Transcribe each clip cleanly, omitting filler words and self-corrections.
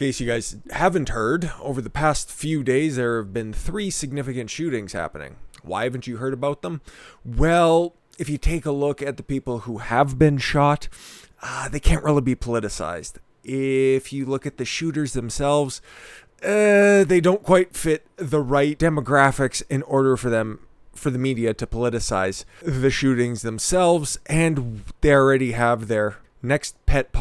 In case you guys haven't heard, over the past few days there have been 3 significant shootings happening. Why haven't you heard about them? Well, if you take a look at the people who have been shot, they can't really be politicized. If you look at the shooters themselves, they don't quite fit the right demographics in order for the media to politicize the shootings themselves, and they already have their next pet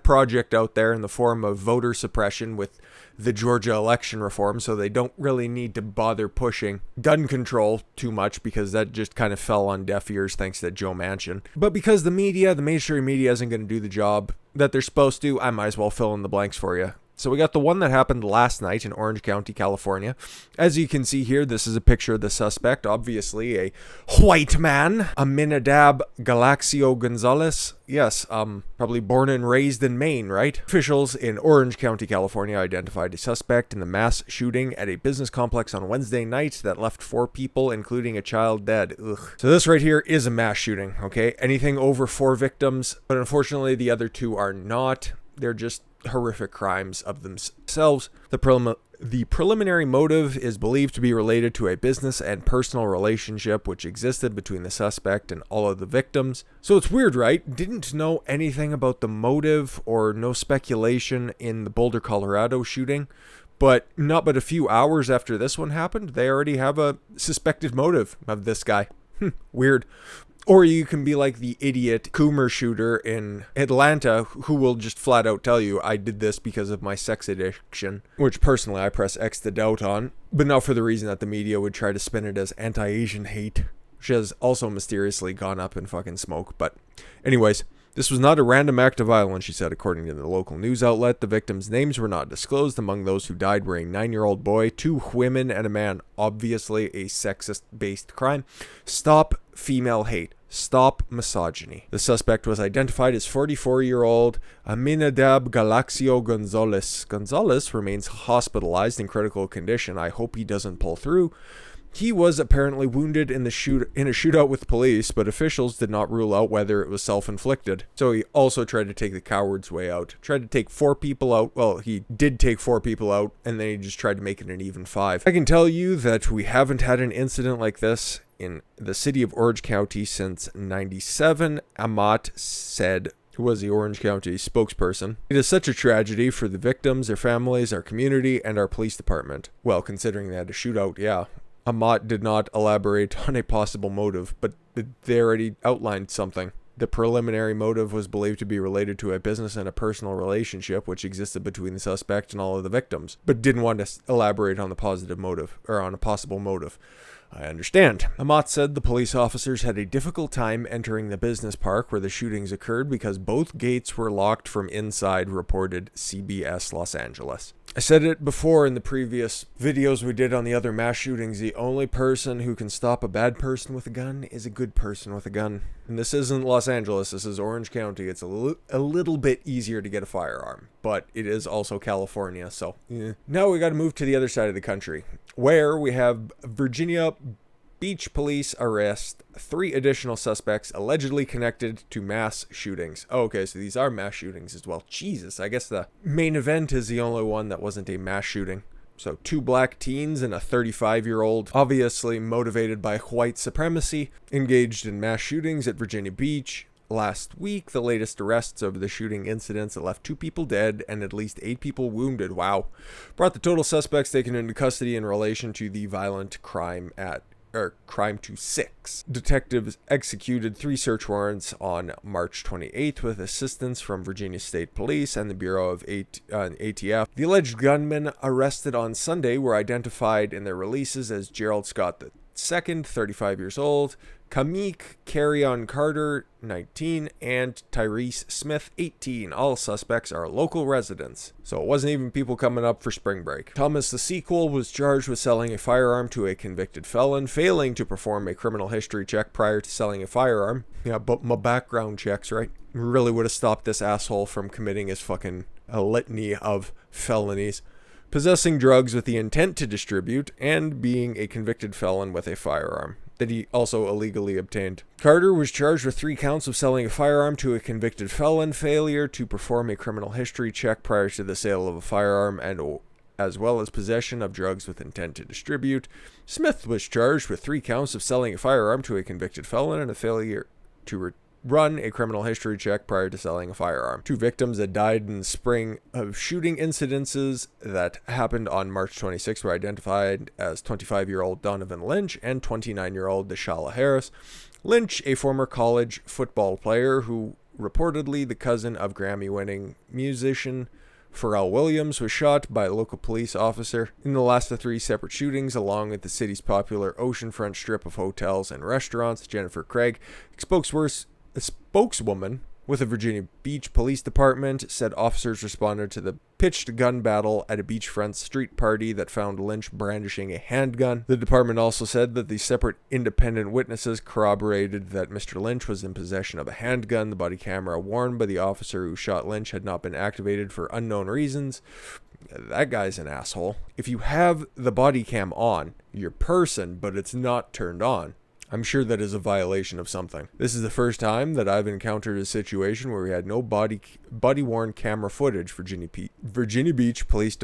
project out there in the form of voter suppression with the Georgia election reform, so they don't really need to bother pushing gun control too much because that just kind of fell on deaf ears thanks to Joe Manchin. But because the mainstream media isn't going to do the job that they're supposed to, I might as well fill in the blanks for you. So we got the one that happened last night in Orange County, California. As you can see here, this is a picture of the suspect, obviously a white man, Aminadab Galaxio Gonzalez. Yes, probably born and raised in Maine, right? Officials in Orange County, California identified a suspect in the mass shooting at a business complex on Wednesday night that left 4 people, including a child, dead. Ugh. So this right here is a mass shooting, okay? Anything over 4 victims, but unfortunately the other 2 are not. They're just horrific crimes of themselves. The preliminary motive is believed to be related to a business and personal relationship which existed between the suspect and all of the victims. So it's weird, right? Didn't know anything about the motive or no speculation in the Boulder, Colorado shooting. But not but a few hours after this one happened, they already have a suspected motive of this guy. Weird. Or you can be like the idiot Coomer shooter in Atlanta who will just flat out tell you, I did this because of my sex addiction, which personally I press X to doubt on, but not for the reason that the media would try to spin it as anti-Asian hate, which has also mysteriously gone up in fucking smoke. But anyways, this was not a random act of violence, she said, according to the local news outlet. The victims' names were not disclosed. Among those who died were a 9-year-old boy, 2 women, and a man. Obviously a sexist-based crime. Stop female hate. Stop misogyny. The suspect was identified as 44-year-old Aminadab Galaxio Gonzalez. Gonzalez remains hospitalized in critical condition. I hope he doesn't pull through. He was apparently wounded in a shootout with police, but officials did not rule out whether it was self-inflicted. So he also tried to take the coward's way out. Tried to take 4 people out. Well, he did take 4 people out, and then he just tried to make it an even 5. I can tell you that we haven't had an incident like this in the city of Orange County since '97. Amat said, who was the Orange County spokesperson. It is such a tragedy for the victims, their families, our community, and our police department. Well, considering they had a shootout, yeah. Amat did not elaborate on a possible motive, but they already outlined something. The preliminary motive was believed to be related to a business and a personal relationship which existed between the suspect and all of the victims, but didn't want to elaborate on the positive motive, or on a possible motive. I understand. Amat said the police officers had a difficult time entering the business park where the shootings occurred because both gates were locked from inside, reported CBS Los Angeles. I said it before in the previous videos we did on the other mass shootings. The only person who can stop a bad person with a gun is a good person with a gun. And this isn't Los Angeles, this is Orange County. It's a little bit easier to get a firearm, but it is also California, so Now we got to move to the other side of the country, where we have Virginia Beach police arrest 3 additional suspects allegedly connected to mass shootings. Oh, okay, so these are mass shootings as well. Jesus, I guess the main event is the only one that wasn't a mass shooting. So 2 black teens and a 35-year-old, obviously motivated by white supremacy, engaged in mass shootings at Virginia Beach. Last week, the latest arrests over the shooting incidents that left 2 people dead and at least 8 people wounded. Wow. Brought the total suspects taken into custody in relation to the violent crime to 6. Detectives executed 3 search warrants on March 28th with assistance from Virginia State Police and the Bureau of ATF. The alleged gunmen arrested on Sunday were identified in their releases as Gerald Scott II, 35 years old, Kamik Carrion Carter, 19, and Tyrese Smith, 18. All suspects are local residents, so it wasn't even people coming up for spring break. Thomas the sequel was charged with selling a firearm to a convicted felon, failing to perform a criminal history check prior to selling a firearm. Yeah, but my background checks, right? Really would have stopped this asshole from committing his fucking litany of felonies. Possessing drugs with the intent to distribute, and being a convicted felon with a firearm. that he also illegally obtained. Carter was charged with 3 counts of selling a firearm to a convicted felon, failure to perform a criminal history check prior to the sale of a firearm, and as well as possession of drugs with intent to distribute. Smith was charged with 3 counts of selling a firearm to a convicted felon and a failure to run a criminal history check prior to selling a firearm. 2 victims that died in the spring of shooting incidences that happened on March 26 were identified as 25-year-old Donovan Lynch and 29-year-old Deshala Harris. Lynch, a former college football player who reportedly the cousin of Grammy-winning musician Pharrell Williams, was shot by a local police officer. In the last of 3 separate shootings along with the city's popular oceanfront strip of hotels and restaurants, Jennifer Craig, a spokeswoman with the Virginia Beach Police Department, said officers responded to the pitched gun battle at a beachfront street party that found Lynch brandishing a handgun. The department also said that the separate independent witnesses corroborated that Mr. Lynch was in possession of a handgun. The body camera worn by the officer who shot Lynch had not been activated for unknown reasons. That guy's an asshole. If you have the body cam on your person, but it's not turned on, I'm sure that is a violation of something. This is the first time that I've encountered a situation where we had no body-worn camera footage. Virginia Beach Police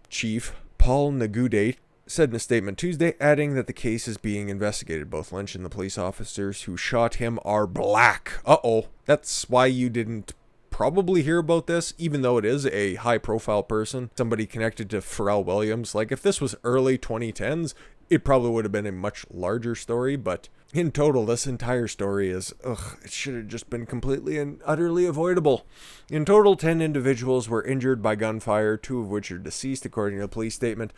Chief Paul Nagudate said in a statement Tuesday, adding that the case is being investigated. Both Lynch and the police officers who shot him are black. Uh-oh. That's why you didn't probably hear about this, even though it is a high-profile person, somebody connected to Pharrell Williams. Like, if this was early 2010s, it probably would have been a much larger story, but in total, this entire story is, it should have just been completely and utterly avoidable. In total, 10 individuals were injured by gunfire, 2 of which are deceased, according to a police statement.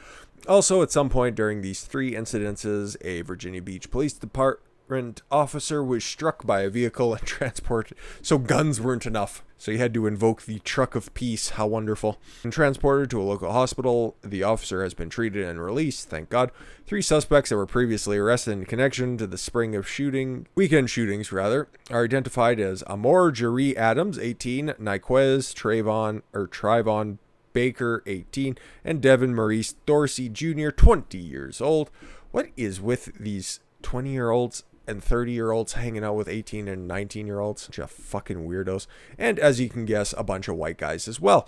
Also, at some point during these 3 incidences, a Virginia Beach Police Department officer was struck by a vehicle and transported, so guns weren't enough. So you had to invoke the truck of peace. How wonderful. And transported to a local hospital. The officer has been treated and released, thank God. 3 suspects that were previously arrested in connection to the weekend shootings, are identified as Amor Jeree Adams, 18, Niquez Trayvon Baker, 18, and Devin Maurice Dorsey Jr., 20 years old. What is with these 20-year-olds and 30-year-olds hanging out with 18 and 19-year-olds? Bunch of fucking weirdos. And as you can guess, a bunch of white guys as well.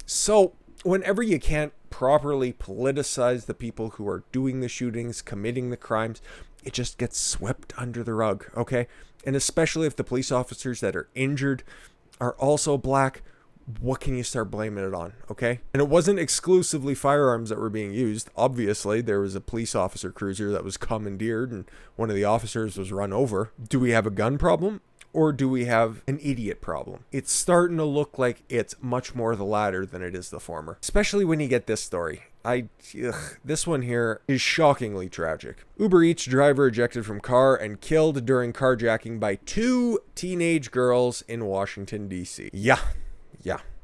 So whenever you can't properly politicize the people who are doing the shootings, committing the crimes, it just gets swept under the rug, okay? And especially if the police officers that are injured are also black, what can you start blaming it on, okay? And it wasn't exclusively firearms that were being used. Obviously, there was a police officer cruiser that was commandeered and one of the officers was run over. Do we have a gun problem? Or do we have an idiot problem? It's starting to look like it's much more the latter than it is the former. Especially when you get this story. This one here is shockingly tragic. Uber Eats driver ejected from car and killed during carjacking by 2 teenage girls in Washington, D.C. Yeah.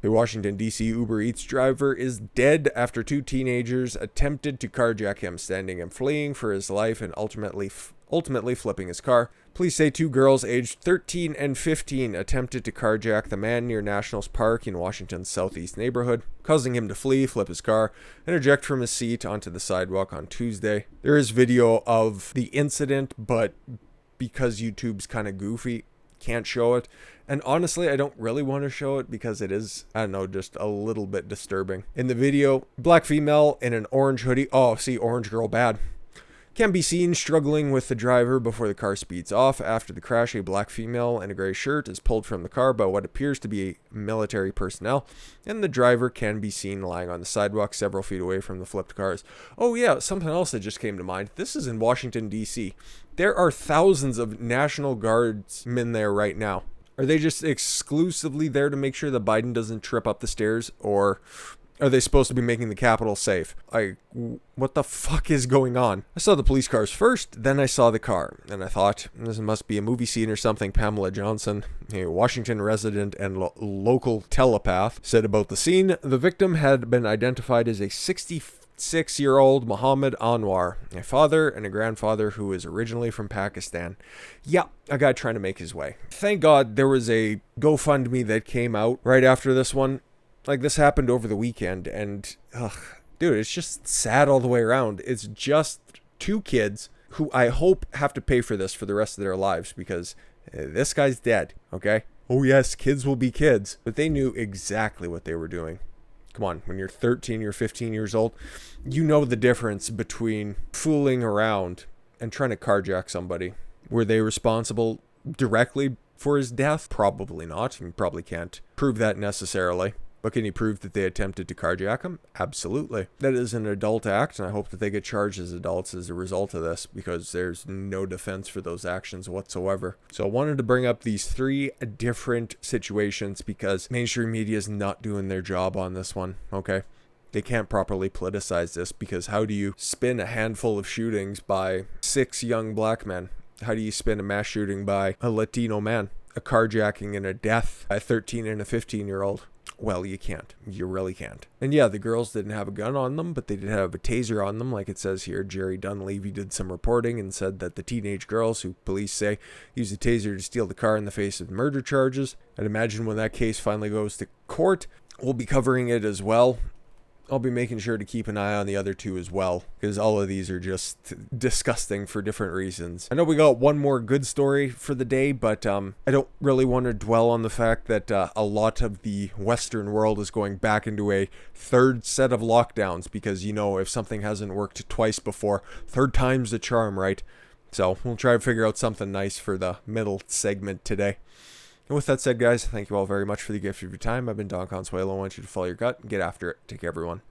The Washington, D.C. Uber Eats driver is dead after 2 teenagers attempted to carjack him, standing and fleeing for his life and ultimately flipping his car. Police say 2 girls aged 13 and 15 attempted to carjack the man near Nationals Park in Washington's southeast neighborhood, causing him to flee, flip his car, and eject from his seat onto the sidewalk on Tuesday. There is video of the incident, but because YouTube's kind of goofy, can't show it. And honestly, I don't really want to show it because it is, I don't know, just a little bit disturbing. In the video, black female in an orange hoodie. Oh, see, orange girl bad. Can be seen struggling with the driver before the car speeds off. After the crash, a black female in a gray shirt is pulled from the car by what appears to be military personnel, and the driver can be seen lying on the sidewalk several feet away from the flipped cars. Oh yeah, something else that just came to mind. This is in Washington, D.C. There are thousands of National Guardsmen there right now. Are they just exclusively there to make sure that Biden doesn't trip up the stairs, or are they supposed to be making the Capitol safe? What the fuck is going on? I saw the police cars first, then I saw the car, and I thought, this must be a movie scene or something. Pamela Johnson, a Washington resident and local telepath, said about the scene. The victim had been identified as a 66-year-old Muhammad Anwar, a father and a grandfather who is originally from Pakistan. Yeah, a guy trying to make his way. Thank God there was a GoFundMe that came out right after this one. Like, this happened over the weekend, and dude, it's just sad all the way around. It's just 2 kids who I hope have to pay for this for the rest of their lives, because this guy's dead, okay? Oh yes, kids will be kids, but they knew exactly what they were doing. Come on, when you're 13, you're 15 years old, you know the difference between fooling around and trying to carjack somebody. Were they responsible directly for his death? Probably not. You probably can't prove that necessarily. But can you prove that they attempted to carjack him? Absolutely. That is an adult act, and I hope that they get charged as adults as a result of this, because there's no defense for those actions whatsoever. So I wanted to bring up these 3 different situations because mainstream media is not doing their job on this one, okay? They can't properly politicize this, because how do you spin a handful of shootings by 6 young black men? How do you spin a mass shooting by a Latino man? A carjacking and a death by a 13 and a 15-year-old? Well, you can't. You really can't. And yeah, the girls didn't have a gun on them, but they did have a taser on them, like it says here. Jerry Dunleavy did some reporting and said that the teenage girls, who police say used a taser to steal the car in the face of murder charges. I'd imagine when that case finally goes to court, we'll be covering it as well. I'll be making sure to keep an eye on the other 2 as well, because all of these are just disgusting for different reasons. I know we got one more good story for the day, but I don't really want to dwell on the fact that a lot of the Western world is going back into a 3rd set of lockdowns, because, you know, if something hasn't worked twice before, 3rd time's the charm, right? So we'll try to figure out something nice for the middle segment today. And with that said, guys, thank you all very much for the gift of your time. I've been Don Consuelo. I want you to follow your gut and get after it. Take care, everyone.